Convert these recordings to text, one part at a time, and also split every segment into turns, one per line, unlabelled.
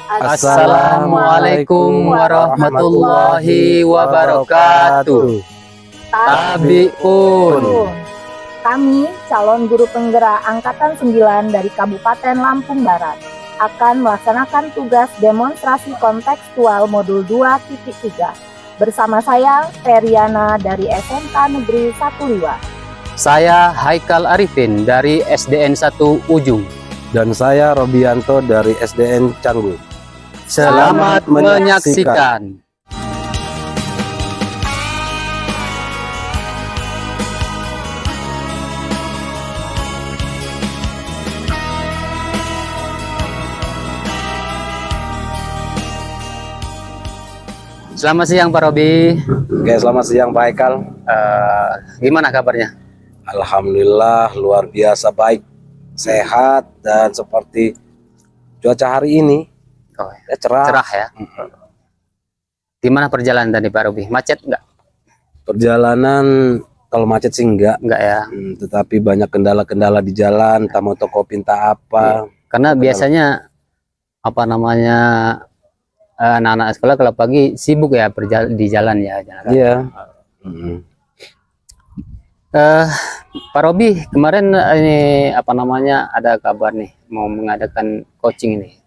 Assalamualaikum warahmatullahi wabarakatuh. Tabiun.
Kami calon guru penggerak Angkatan 9 dari Kabupaten Lampung Barat akan melaksanakan tugas demonstrasi kontekstual modul 2.3 bersama saya Feriana dari SMK Negeri 1 Liwa.
Saya Haikal Arifin dari SDN 1 Ujung.
Dan saya Robianto dari SDN Canggu.
Selamat menyaksikan. Selamat siang Pak Robi.
Oke, selamat siang Pak Haikal.
Gimana kabarnya?
Alhamdulillah luar biasa baik, sehat, dan seperti cuaca hari ini cerah
ya. Gimana perjalanan tadi Pak Robi? Macet nggak?
Perjalanan kalau macet sih enggak
ya.
Tetapi banyak kendala-kendala di jalan, tak mau toko pinta apa.
Karena biasanya apa namanya anak-anak sekolah kalau pagi sibuk ya di jalan ya.
Iya.
Pak Robi, kemarin ini apa namanya ada kabar nih mau mengadakan coaching ini.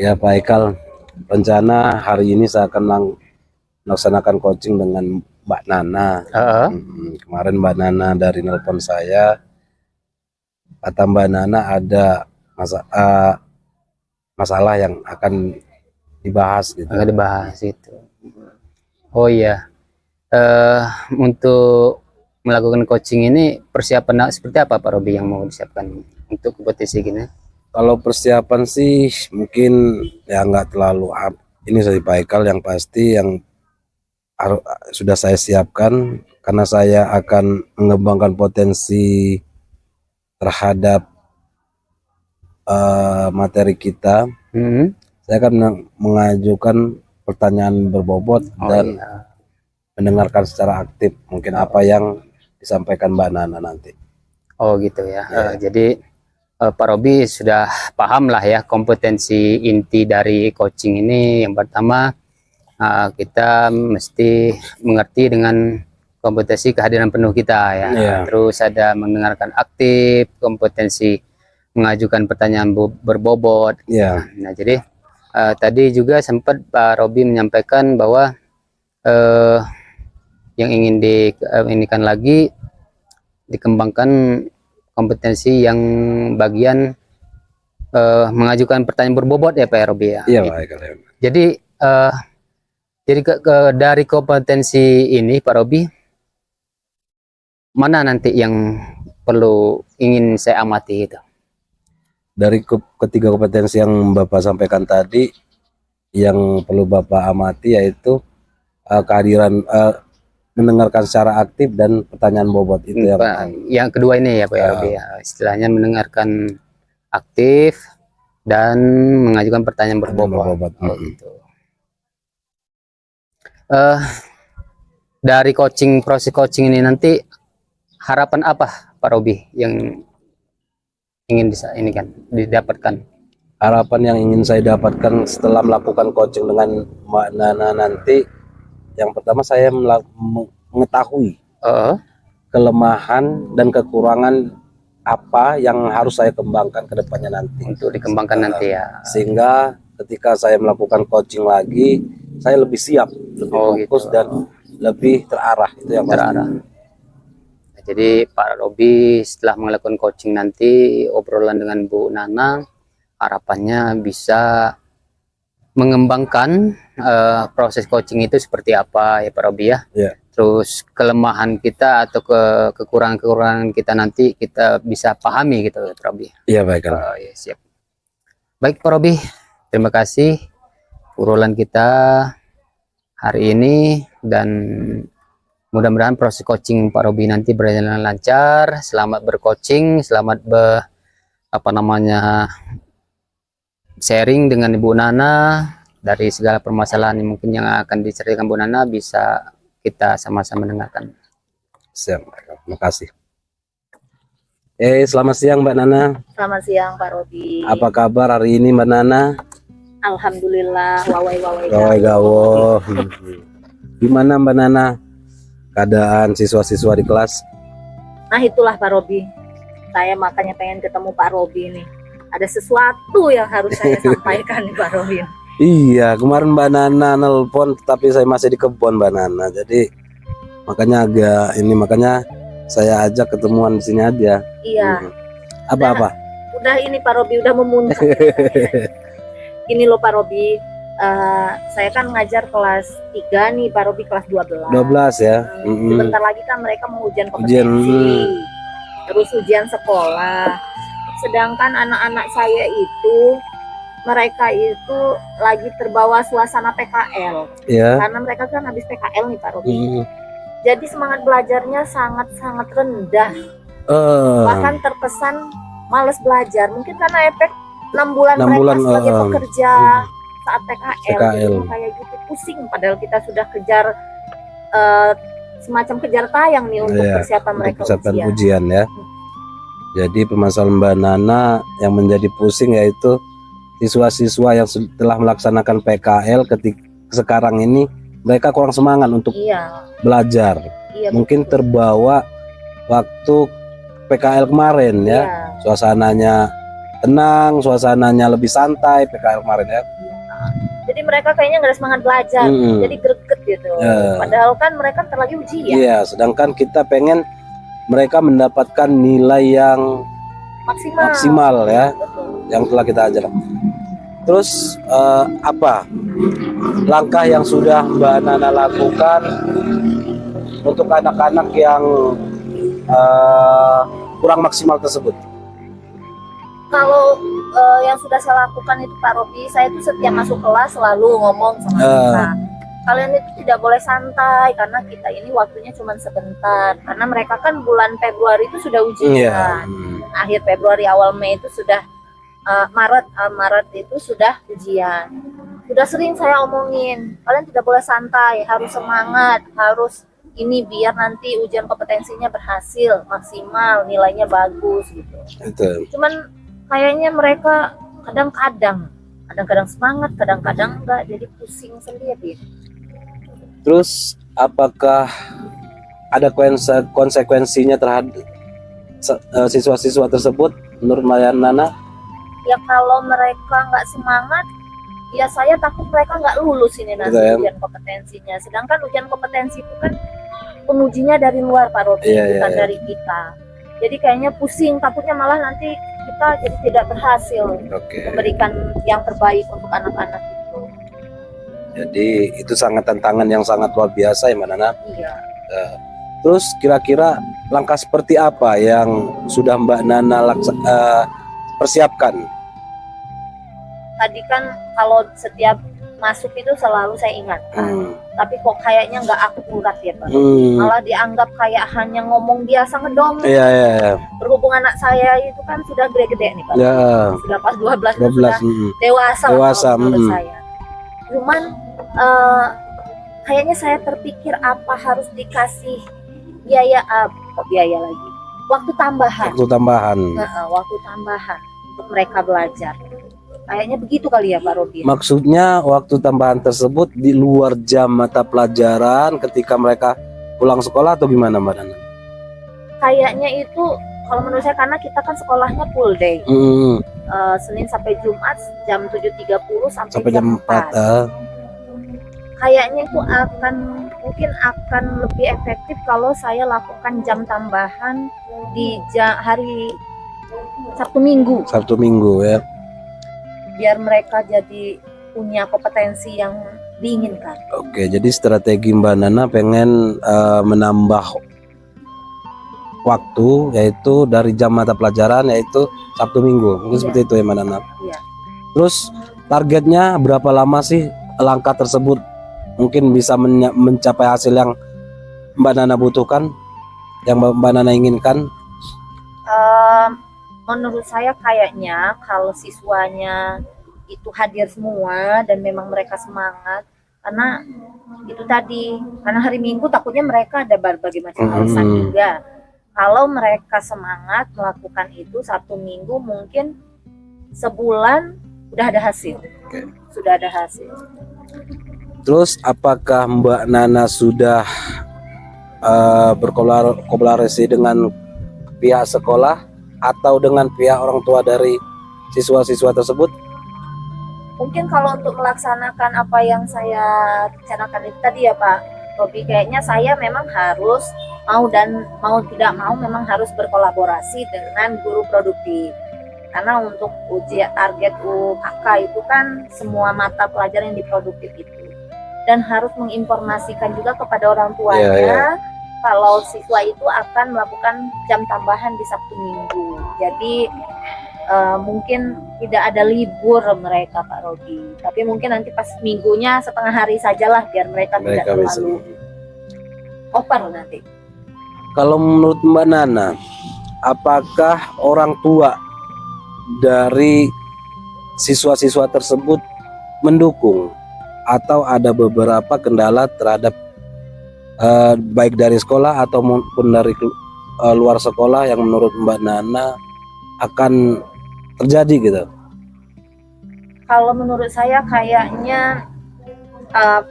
Ya Pak Haikal, rencana hari ini saya akan melaksanakan coaching dengan Mbak Nana. Kemarin Mbak Nana dari nelpon saya, kata Mbak Nana ada masalah yang akan dibahas gitu.
Akan dibahas itu. Oh iya, untuk melakukan coaching ini persiapan seperti apa Pak Robi yang mau disiapkan untuk kompetisi gini?
Kalau persiapan sih mungkin ya nggak terlalu ini saya Pak Haikal, yang pasti yang sudah saya siapkan karena saya akan mengembangkan potensi terhadap materi kita. Saya akan mengajukan pertanyaan berbobot dan mendengarkan secara aktif mungkin apa yang disampaikan Mbak Nana nanti.
Oh gitu ya. Jadi Pak Robi sudah paham lah ya kompetensi inti dari coaching ini. Yang pertama kita mesti mengerti dengan kompetensi kehadiran penuh kita ya. Terus ada mendengarkan aktif, kompetensi mengajukan pertanyaan berbobot. Nah jadi tadi juga sempat Pak Robi menyampaikan bahwa yang ingin diinikan lagi dikembangkan kompetensi yang bagian mengajukan pertanyaan berbobot ya Pak Robi ya.
Iya Pak Haikal.
Jadi dari kompetensi ini Pak Robi, mana nanti yang perlu ingin saya amati itu?
Dari ketiga kompetensi yang Bapak sampaikan tadi, yang perlu Bapak amati yaitu kehadiran mendengarkan secara aktif dan pertanyaan bobot itu
yang kedua ini ya Pak Robi ya. Istilahnya mendengarkan aktif dan mengajukan pertanyaan berbobot. Gitu. Dari proses coaching ini nanti harapan apa Pak Robi yang ingin didapatkan?
Harapan yang ingin saya dapatkan setelah melakukan coaching dengan Mbak Nana nanti, yang pertama saya mengetahui kelemahan dan kekurangan apa yang harus saya kembangkan ke depannya nanti.
Untuk dikembangkan nanti ya.
Sehingga ketika saya melakukan coaching lagi, saya lebih siap, lebih fokus dan lebih terarah. Itu yang terarah.
Nah, jadi Pak Robi setelah melakukan coaching nanti, obrolan dengan Bu Nana, harapannya bisa mengembangkan proses coaching itu seperti apa ya Pak Robi ya. Terus kelemahan kita atau kekurangan-kekurangan kita nanti kita bisa pahami gitu Pak Robi.
Iya baik.
Ya, siap. Baik Pak Robi, terima kasih obrolan kita hari ini, dan mudah-mudahan proses coaching Pak Robi nanti berjalan lancar. Selamat bercoaching, selamat sharing dengan Ibu Nana dari segala permasalahan yang mungkin yang akan diceritakan Bu Nana, bisa kita sama-sama dengarkan.
Siap, terima kasih. Selamat siang Mbak Nana.
Selamat siang Pak Robi.
Apa kabar hari ini Mbak Nana?
Alhamdulillah, wawai
Gawai gawo. Gimana Mbak Nana keadaan siswa-siswa di kelas?
Nah itulah Pak Robi, saya makanya pengen ketemu Pak Robi nih. Ada sesuatu yang harus saya sampaikan nih Pak Robi.
Iya, kemarin Mbak Nana nelpon tapi saya masih di kebun Mbak Nana. Jadi makanya makanya saya ajak ketemuan di sini aja.
Iya.
Apa-apa?
Udah ini Pak Robi udah memuncak. Ini loh Pak Robi, saya kan ngajar kelas 3 nih Pak Robi, kelas 12.
12 ya.
Sebentar lagi kan mereka mau ujian kompetensi, terus ujian sekolah. Sedangkan anak-anak saya itu, mereka itu lagi terbawa suasana PKL.
Ya.
Karena mereka kan habis PKL nih Pak Robi. Jadi semangat belajarnya sangat-sangat rendah. Bahkan terkesan males belajar. Mungkin karena efek 6 bulan mereka sebagai pekerja saat PKL. Jadi kayak gitu pusing. Padahal kita sudah kejar semacam kejar tayang nih untuk persiapan mereka
ujian ya. Jadi permasalahan Mbak Nana yang menjadi pusing yaitu siswa-siswa yang telah melaksanakan PKL ketika sekarang ini mereka kurang semangat untuk belajar. Mungkin terbawa waktu PKL kemarin ya. Suasananya tenang, suasananya lebih santai PKL kemarin ya.
Jadi mereka kayaknya nggak ada semangat belajar, jadi greget gitu. Padahal kan mereka terlagi ujian.
Iya, sedangkan kita pengen mereka mendapatkan nilai yang maksimal ya.
Betul.
Yang telah kita ajarkan. Terus apa langkah yang sudah Mbak Nana lakukan untuk anak-anak yang kurang maksimal tersebut?
Kalau yang sudah saya lakukan itu Pak Robi, saya itu setiap masuk kelas selalu ngomong sama mereka. Kalian itu tidak boleh santai karena kita ini waktunya cuma sebentar. Karena mereka kan bulan Februari itu sudah ujian. Akhir Februari awal Mei itu sudah Maret itu sudah ujian. Sudah sering saya omongin, kalian tidak boleh santai, harus semangat, harus ini biar nanti ujian kompetensinya berhasil, maksimal, nilainya bagus gitu. Cuman kayaknya mereka kadang-kadang semangat, kadang-kadang enggak, jadi pusing sendiri.
Terus apakah ada konsekuensinya terhadap siswa-siswa tersebut menurut Mbak Nana?
Ya kalau mereka nggak semangat, ya saya takut mereka nggak lulus ini nanti ujian kompetensinya. Sedangkan ujian kompetensi itu kan pengujinya dari luar Pak Robi, bukan dari kita. Jadi kayaknya pusing, takutnya malah nanti kita jadi tidak berhasil memberikan yang terbaik untuk anak-anak itu.
Jadi itu sangat tantangan yang sangat luar biasa ya Mbak Nana.
Iya.
Terus kira-kira langkah seperti apa yang sudah Mbak Nana persiapkan?
Tadi kan kalau setiap masuk itu selalu saya ingatkan, tapi kok kayaknya nggak akurat ya Pak. Malah dianggap kayak hanya ngomong biasa ngedong. Berhubung anak saya itu kan sudah gede-gede nih Pak. Sudah pas 12 sudah dewasa menurut saya. Cuman kayaknya saya terpikir apa harus dikasih biaya lagi. Waktu tambahan. Waktu tambahan untuk mereka belajar. Kayaknya begitu kali ya Pak Robi.
Maksudnya waktu tambahan tersebut di luar jam mata pelajaran ketika mereka pulang sekolah atau gimana Mbak Nana?
Kayaknya itu kalau menurut saya karena kita kan sekolahnya full day. Senin sampai Jumat jam 7.30 sampai jam 4. Kayaknya itu mungkin akan lebih efektif kalau saya lakukan jam tambahan di hari Sabtu Minggu ya. Biar mereka jadi punya kompetensi yang diinginkan.
Oke, jadi strategi Mbak Nana pengen menambah waktu yaitu dari jam mata pelajaran yaitu Sabtu Minggu. Mungkin seperti itu ya Mbak Nana.
Iya.
Terus targetnya berapa lama sih langkah tersebut mungkin bisa mencapai hasil yang Mbak Nana butuhkan, yang Mbak Nana inginkan?
Menurut saya kayaknya kalau siswanya itu hadir semua dan memang mereka semangat, karena itu tadi, karena hari Minggu takutnya mereka ada berbagai macam alasan juga. Kalau mereka semangat melakukan itu Sabtu Minggu, mungkin sebulan udah ada hasil.
Oke.
Sudah ada hasil.
Terus apakah Mbak Nana sudah berkolaborasi dengan pihak sekolah atau dengan pihak orang tua dari siswa-siswa tersebut?
Mungkin kalau untuk melaksanakan apa yang saya rencanakan itu tadi ya Pak Robi, kayaknya saya memang harus mau tidak mau memang harus berkolaborasi dengan guru produktif. Karena untuk ujian target UKK itu kan semua mata pelajaran yang di produktif itu. Dan harus menginformasikan juga kepada orang tuanya kalau siswa itu akan melakukan jam tambahan di Sabtu Minggu. Jadi mungkin tidak ada libur mereka Pak Robi, tapi mungkin nanti pas minggunya setengah hari sajalah biar mereka tidak terlalu over nanti.
Kalau menurut Mbak Nana, apakah orang tua dari siswa-siswa tersebut mendukung atau ada beberapa kendala terhadap baik dari sekolah ataupun dari luar sekolah yang menurut Mbak Nana akan terjadi gitu?
Kalau menurut saya kayaknya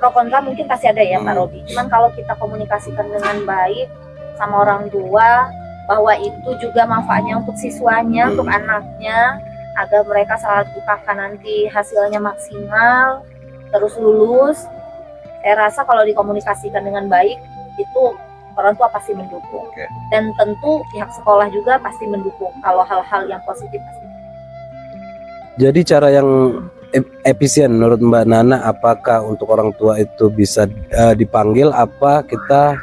pro kontra mungkin pasti ada ya Pak Robi. Cuman kalau kita komunikasikan dengan baik sama orang tua bahwa itu juga manfaatnya untuk siswanya, untuk anaknya, agar mereka saat UKK nanti hasilnya maksimal, terus lulus. Saya rasa kalau dikomunikasikan dengan baik itu orang tua pasti mendukung. Dan tentu pihak sekolah juga pasti mendukung kalau hal-hal yang positif pasti.
Jadi cara yang efisien menurut Mbak Nana, apakah untuk orang tua itu bisa dipanggil apa kita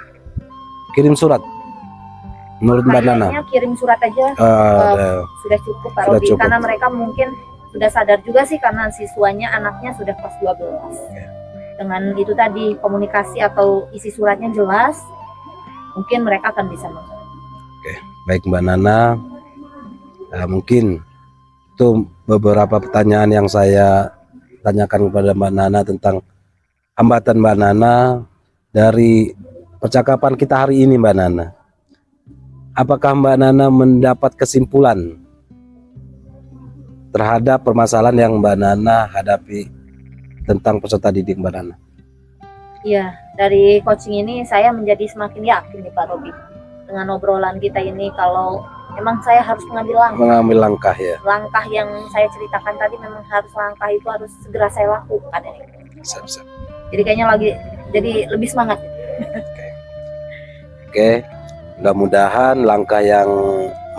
kirim surat? Menurut Mbak Nana?
Kayaknya kirim surat aja sudah cukup Pak Robi, karena mereka mungkin sudah sadar juga sih karena siswanya anaknya sudah kelas 12. Dengan itu tadi komunikasi atau isi suratnya jelas, mungkin mereka akan bisa mengerti.
Oke, baik Mbak Nana. Mungkin itu beberapa pertanyaan yang saya tanyakan kepada Mbak Nana tentang hambatan Mbak Nana dari percakapan kita hari ini Mbak Nana. Apakah Mbak Nana mendapat kesimpulan terhadap permasalahan yang Mbak Nana hadapi tentang peserta didik Mbak Nana?
Iya, dari coaching ini saya menjadi semakin yakin nih Pak Robi dengan obrolan kita ini kalau memang saya harus mengambil langkah ya. Langkah yang saya ceritakan tadi memang langkah itu harus segera saya lakukan ini.
Siap.
Jadi kayaknya jadi lebih semangat.
Oke. Mudah-mudahan langkah yang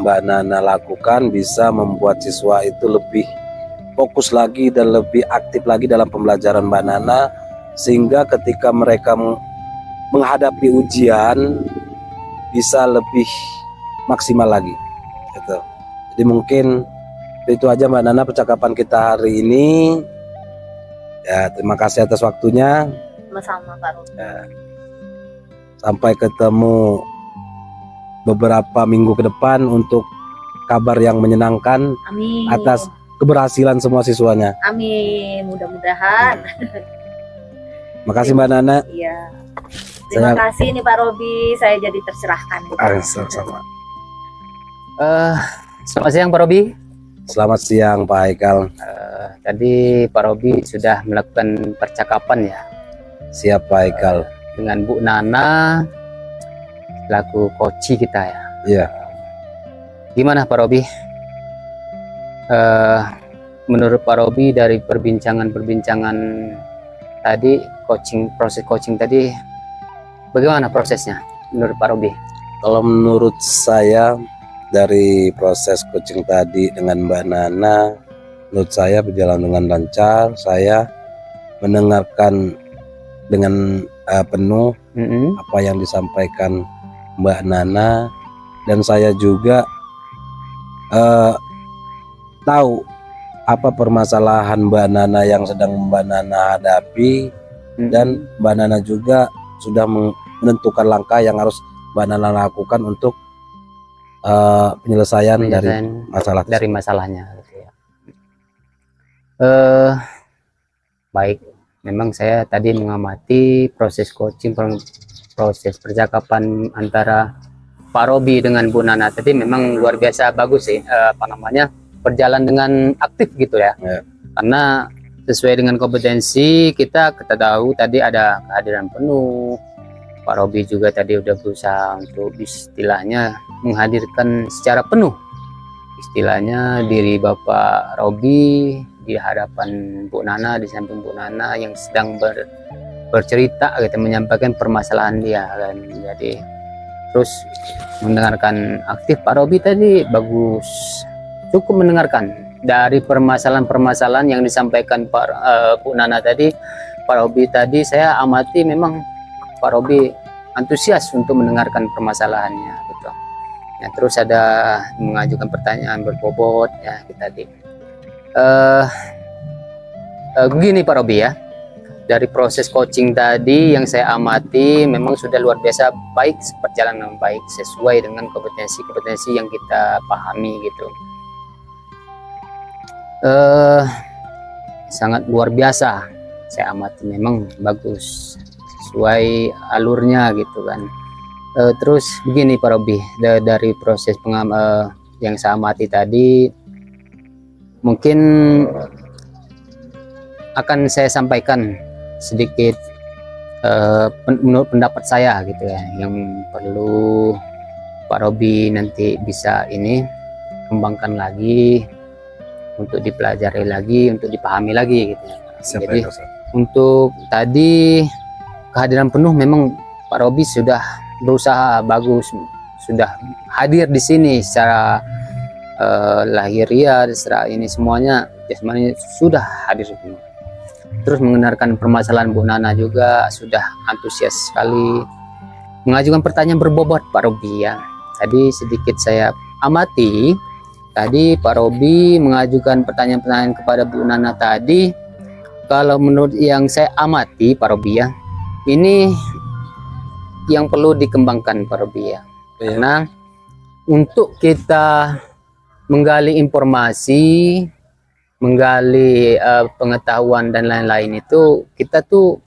Mbak Nana lakukan bisa membuat siswa itu lebih fokus lagi dan lebih aktif lagi dalam pembelajaran Mbak Nana, sehingga ketika mereka menghadapi ujian bisa lebih maksimal lagi gitu. Jadi mungkin itu aja Mbak Nana percakapan kita hari ini ya. Terima kasih atas waktunya.
Sama-sama Pak Robi.
Sampai ketemu beberapa minggu ke depan untuk kabar yang menyenangkan.
Amin.
Atas keberhasilan semua siswanya.
Amin, mudah-mudahan.
Makasih Mbak Nana.
Iya. Terima kasih nih Pak Robi, saya jadi tercerahkan.
Sama-sama.
Selamat siang Pak Robi.
Selamat siang Pak Haikal.
Tadi Pak Robi sudah melakukan percakapan ya.
Siap Pak Haikal.
Dengan Bu Nana selaku coach kita ya.
Iya.
Gimana Pak Robi? Menurut Pak Robi dari perbincangan tadi, proses coaching tadi, bagaimana prosesnya menurut Pak Robi?
Kalau menurut saya dari proses coaching tadi dengan Mbak Nana, menurut saya berjalan dengan lancar. Saya mendengarkan dengan penuh apa yang disampaikan Mbak Nana, dan saya juga tahu apa permasalahan Mbak Nana yang sedang Mbak Nana hadapi, dan Mbak Nana juga sudah menentukan langkah yang harus Mbak Nana lakukan untuk penyelesaian dari
masalahnya. Baik, memang saya tadi mengamati proses coaching, proses percakapan antara Pak Robi dengan Bu Nana tadi memang luar biasa bagus sih, berjalan dengan aktif gitu ya. karena sesuai dengan kompetensi kita tahu tadi ada kehadiran penuh. Pak Robi juga tadi udah berusaha untuk istilahnya menghadirkan secara penuh istilahnya diri Bapak Robi di hadapan Bu Nana, di samping Bu Nana yang sedang bercerita gitu, menyampaikan permasalahan dia kan. Jadi terus mendengarkan aktif Pak Robi tadi bagus, cukup mendengarkan dari permasalahan-permasalahan yang disampaikan Bu Nana tadi. Pak Robi tadi saya amati memang Pak Robi antusias untuk mendengarkan permasalahannya gitu. Ya, terus ada mengajukan pertanyaan berbobot ya kita tadi. Begini Pak Robi ya, dari proses coaching tadi yang saya amati memang sudah luar biasa baik, berjalan dengan baik sesuai dengan kompetensi-kompetensi yang kita pahami gitu. Sangat luar biasa saya amati, memang bagus sesuai alurnya gitu kan. Terus begini Pak Robi, dari proses yang saya amati tadi mungkin akan saya sampaikan sedikit menurut pendapat saya gitu ya, yang perlu Pak Robi nanti bisa ini kembangkan lagi, untuk dipelajari lagi, untuk dipahami lagi gitu ya. Jadi untuk tadi kehadiran penuh memang Pak Robi sudah berusaha bagus, sudah hadir di sini secara lahiriah, secara ini semuanya jasmani sudah hadir penuh. Terus mengenalkan permasalahan Bu Nana juga sudah antusias sekali, mengajukan pertanyaan berbobot Pak Robi ya. Tadi sedikit saya amati, tadi Pak Robi mengajukan pertanyaan-pertanyaan kepada Bu Nana tadi. Kalau menurut yang saya amati Pak Robi ya, ini yang perlu dikembangkan Pak Robi ya. Karena untuk kita menggali informasi, menggali pengetahuan dan lain-lain itu, kita tuh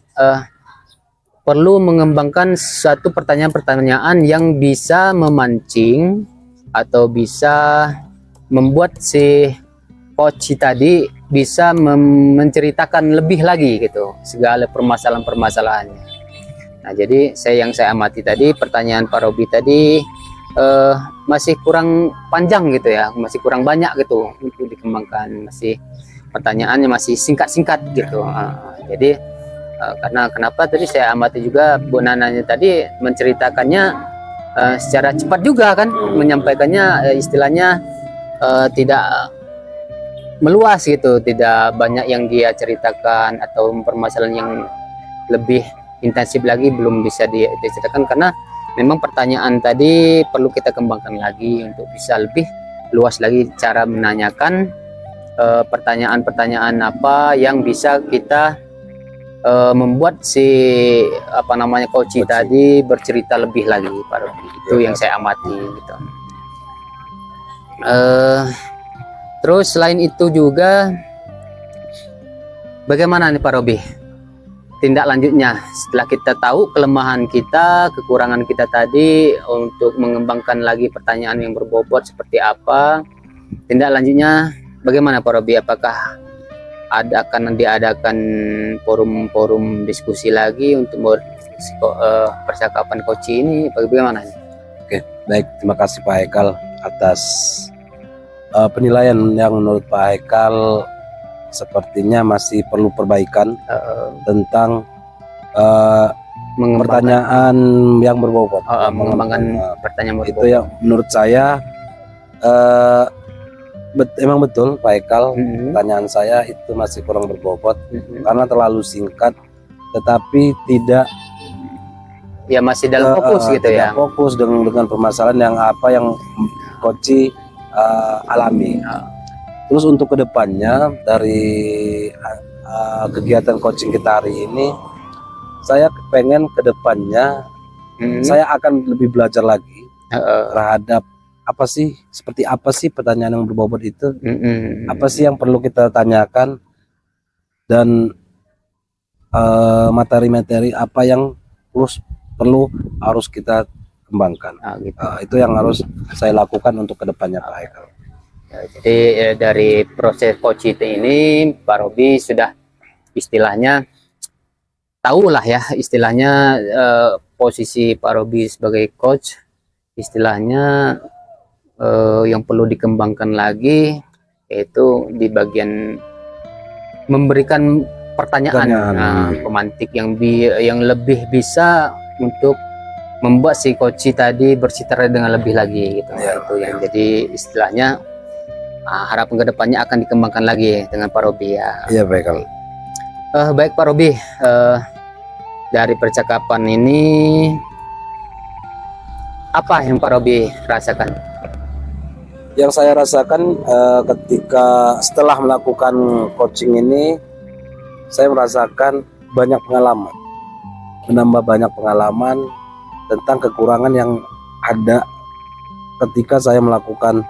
perlu mengembangkan satu pertanyaan-pertanyaan yang bisa memancing atau bisa membuat si coach tadi bisa menceritakan lebih lagi gitu segala permasalahan-permasalahannya. Nah, jadi yang saya amati tadi pertanyaan Pak Robi tadi masih kurang panjang gitu ya, masih kurang banyak gitu untuk dikembangkan, masih pertanyaannya masih singkat-singkat gitu. Jadi karena kenapa tadi saya amati juga Bu Nananya tadi menceritakannya secara cepat juga kan, menyampaikannya istilahnya tidak meluas gitu, tidak banyak yang dia ceritakan atau permasalahan yang lebih intensif lagi belum bisa diceritakan, karena memang pertanyaan tadi perlu kita kembangkan lagi untuk bisa lebih luas lagi cara menanyakan pertanyaan-pertanyaan apa yang bisa kita membuat si coach tadi bercerita lebih lagi Pak Robi. Itu yang saya amati gitu. Terus selain itu juga bagaimana nih Pak Robi tindak lanjutnya setelah kita tahu kelemahan kita, kekurangan kita tadi, untuk mengembangkan lagi pertanyaan yang berbobot seperti apa, tindak lanjutnya bagaimana Pak Robi? Apakah akan diadakan forum-forum diskusi lagi untuk percakapan coach ini, bagaimana?
Oke, baik, terima kasih Pak Haikal atas penilaian yang menurut Pak Haikal sepertinya masih perlu perbaikan tentang pertanyaan yang berbobot,
mengembangkan pertanyaan berbobot.
Itu yang menurut saya emang betul Pak Haikal, pertanyaan saya itu masih kurang berbobot karena terlalu singkat, tetapi tidak
ya masih dalam fokus gitu ya,
fokus dengan permasalahan yang coach alami. Terus untuk kedepannya dari kegiatan coaching kita hari ini, saya pengen kedepannya saya akan lebih belajar lagi terhadap seperti apa sih pertanyaan yang berbobot itu, apa sih yang perlu kita tanyakan, dan materi-materi apa yang harus kita kembangkan.
Gitu.
Itu yang harus saya lakukan untuk kedepannya Pak Haikal.
Ya, jadi dari proses coach IT ini Pak Robi sudah istilahnya tahu lah ya, istilahnya posisi Pak Robi sebagai coach, istilahnya yang perlu dikembangkan lagi yaitu di bagian memberikan pertanyaan pemantik yang lebih bisa untuk membuat si coach tadi bersiterai dengan lebih lagi gitu.
Ya,
itu yang jadi istilahnya harapan kedepannya akan dikembangkan lagi dengan Pak Robi ya.
Iya baiklah.
Baik Pak Robi, dari percakapan ini apa yang Pak Robi rasakan?
Yang saya rasakan ketika setelah melakukan coaching ini, saya merasakan banyak pengalaman, menambah banyak pengalaman tentang kekurangan yang ada ketika saya melakukan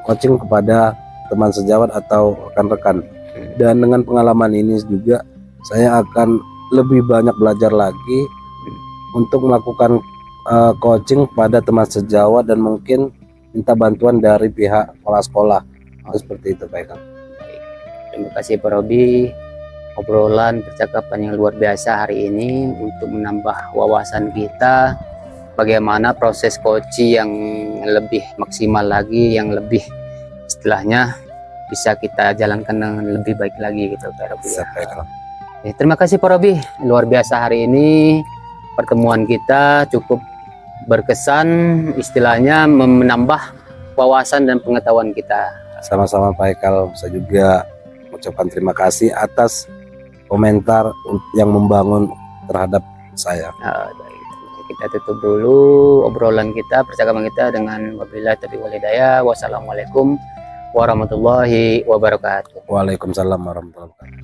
coaching kepada teman sejawat atau rekan-rekan. Dan dengan pengalaman ini juga saya akan lebih banyak belajar lagi untuk melakukan coaching pada teman sejawat dan mungkin minta bantuan dari pihak kepala sekolah. Seperti itu Pak Eka.
Terima kasih Pak Robi, obrolan percakapan yang luar biasa hari ini untuk menambah wawasan kita bagaimana proses coaching yang lebih maksimal lagi, yang lebih istilahnya bisa kita jalankan dengan lebih baik lagi gitu Pak Robi. Terima kasih Pak Robi, luar biasa hari ini pertemuan kita cukup berkesan, istilahnya menambah wawasan dan pengetahuan kita.
Sama-sama Pak Ekal, saya juga mengucapkan terima kasih atas komentar yang membangun terhadap saya.
Kita tutup dulu obrolan kita, percakapan kita dengan wabillahi taufiq wal hidayah. Wassalamualaikum warahmatullahi wabarakatuh.
Waalaikumsalam warahmatullahi wabarakatuh.